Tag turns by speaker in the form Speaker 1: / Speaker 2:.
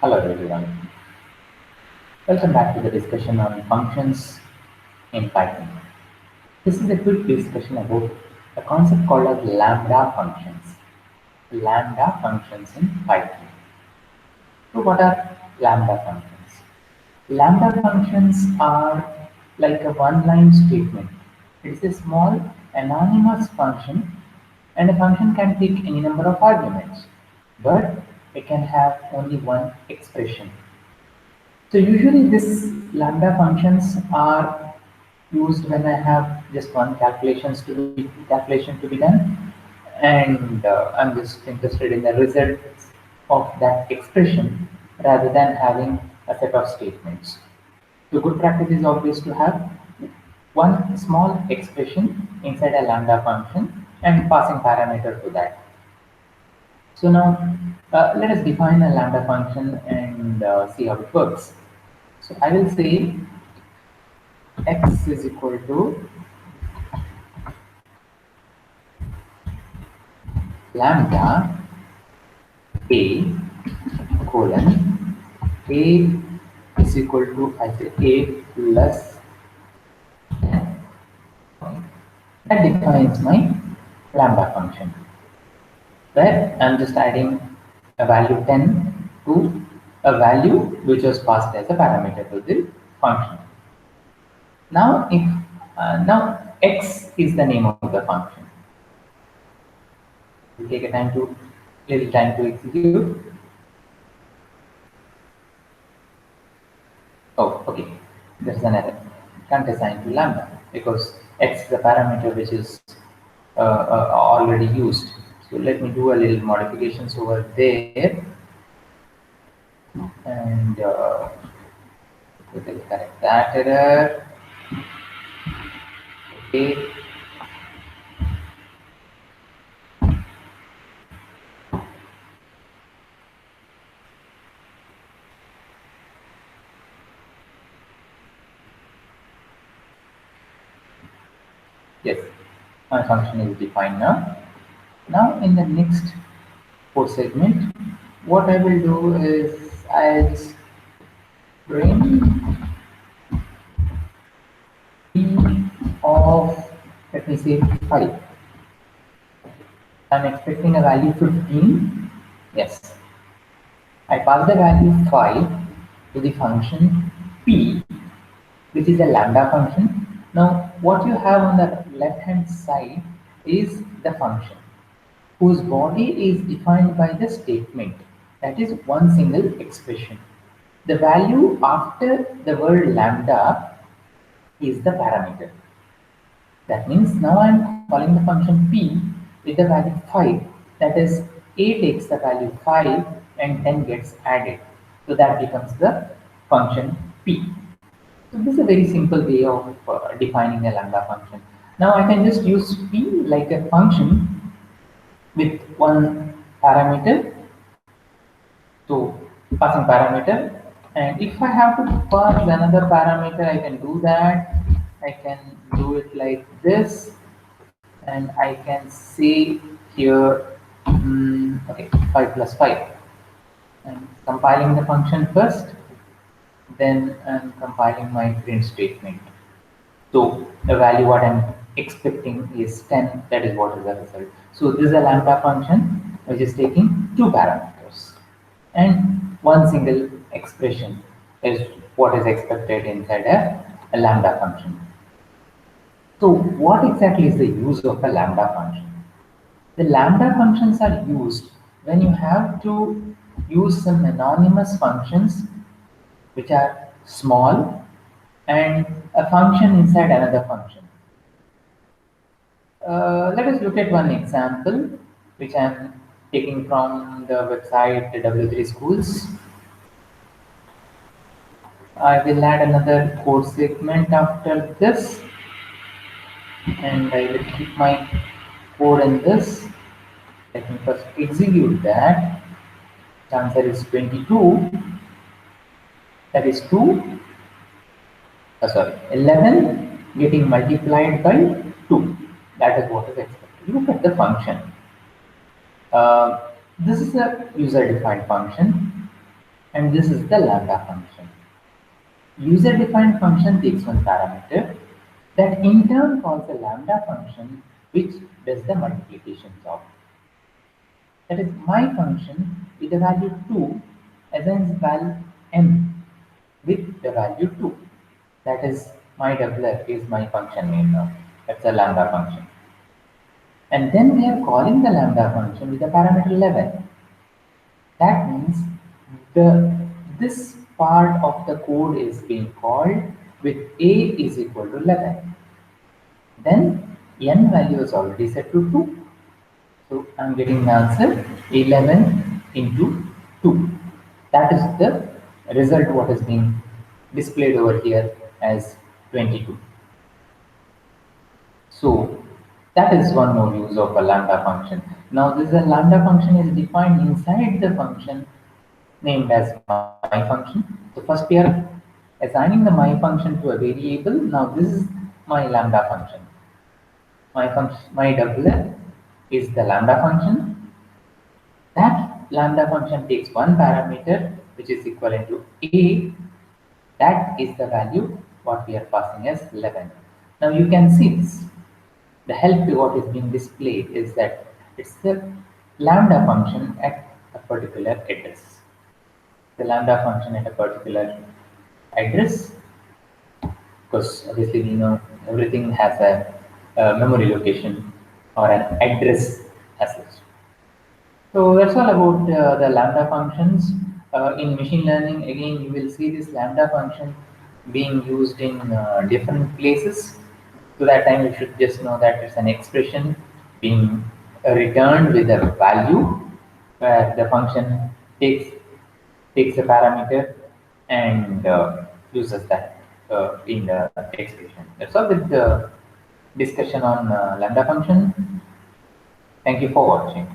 Speaker 1: Hello everyone. Welcome back to the discussion on functions in Python. This is a quick discussion about a concept called as lambda functions. Lambda functions in Python. So what are lambda functions? Lambda functions are like a one-line statement. It is a small anonymous function and a function can take any number of arguments, but it can have only one expression. So usually this lambda functions are used when I have just one calculation to be done, and I'm just interested in the results of that expression rather than having a set of statements. So good practice is always to have one small expression inside a lambda function and passing parameter to that. So now let us define a lambda function and see how it works. So I will say x is equal to lambda a colon a is equal to I say a plus 10. That defines my lambda function. Where I'm just adding a value 10 to a value which was passed as a parameter to the function. Now if now x is the name of the function. We take a little time to execute. Oh, okay. There's an error. Can't assign to lambda because x is a parameter which is already used. So let me do a little modifications over there, and we will correct that error. Okay. Yes, my function is defined now. Now in the next code segment, what I will do is I'll just bring p of, let me say, 5. I'm expecting a value 15. Yes, I pass the value 5 to the function p, which is a lambda function. Now what you have on the left hand side is the function whose body is defined by the statement, that is one single expression. The value after the word lambda is the parameter. That means now I am calling the function p with the value 5. That is, a takes the value 5 and then gets added. So that becomes the function p. So this is a very simple way of defining a lambda function. Now I can just use p like a function with one parameter. So passing parameter, and if I have to pass another parameter, I can do that. I can do it like this, and I can say here, okay, 5 plus 5. I'm compiling the function first, then I'm compiling my print statement. So the value what I'm expecting is 10. That is what is the result. So this is a lambda function which is taking two parameters and one single expression is what is expected inside a lambda function. So what exactly is the use of a lambda function? The lambda functions are used when you have to use some anonymous functions which are small and a function inside another function. Let us look at one example which I am taking from the website W3 Schools. I will add another code segment after this, and I will keep my code in this. Let me first execute that. The answer is 22. That is 11 getting multiplied by 2. That is what is expected. Look at the function. This is a user-defined function. and this is the lambda function. User-defined function takes one parameter that in turn calls a lambda function which does the multiplication job. That is, my function with the value 2 assigns val m with the value 2. That is, my doubler is my function name now. That's a lambda function. And then we are calling the lambda function with the parameter 11. That means the this part of the code is being called with a is equal to 11. Then n value is already set to 2. So I'm getting the answer 11 into 2. That is the result what is being displayed over here as 22. So that is one more use of a lambda function. Now this a lambda function is defined inside the function named as my function. So first we are assigning the my function to a variable. Now this is my lambda function. My doubler is the lambda function. That lambda function takes one parameter which is equivalent to a. That is the value what we are passing as 11. Now you can see this. The help to what is being displayed is that it's the lambda function at a particular address. The lambda function at a particular address, because obviously we know everything has a memory location or an address as such. So that's all about the lambda functions. In machine learning, again, you will see this lambda function being used in different places. So that time you should just know that it's an expression being returned with a value where the function takes a parameter and uses that in the expression. That's all with the discussion on lambda function. Thank you for watching.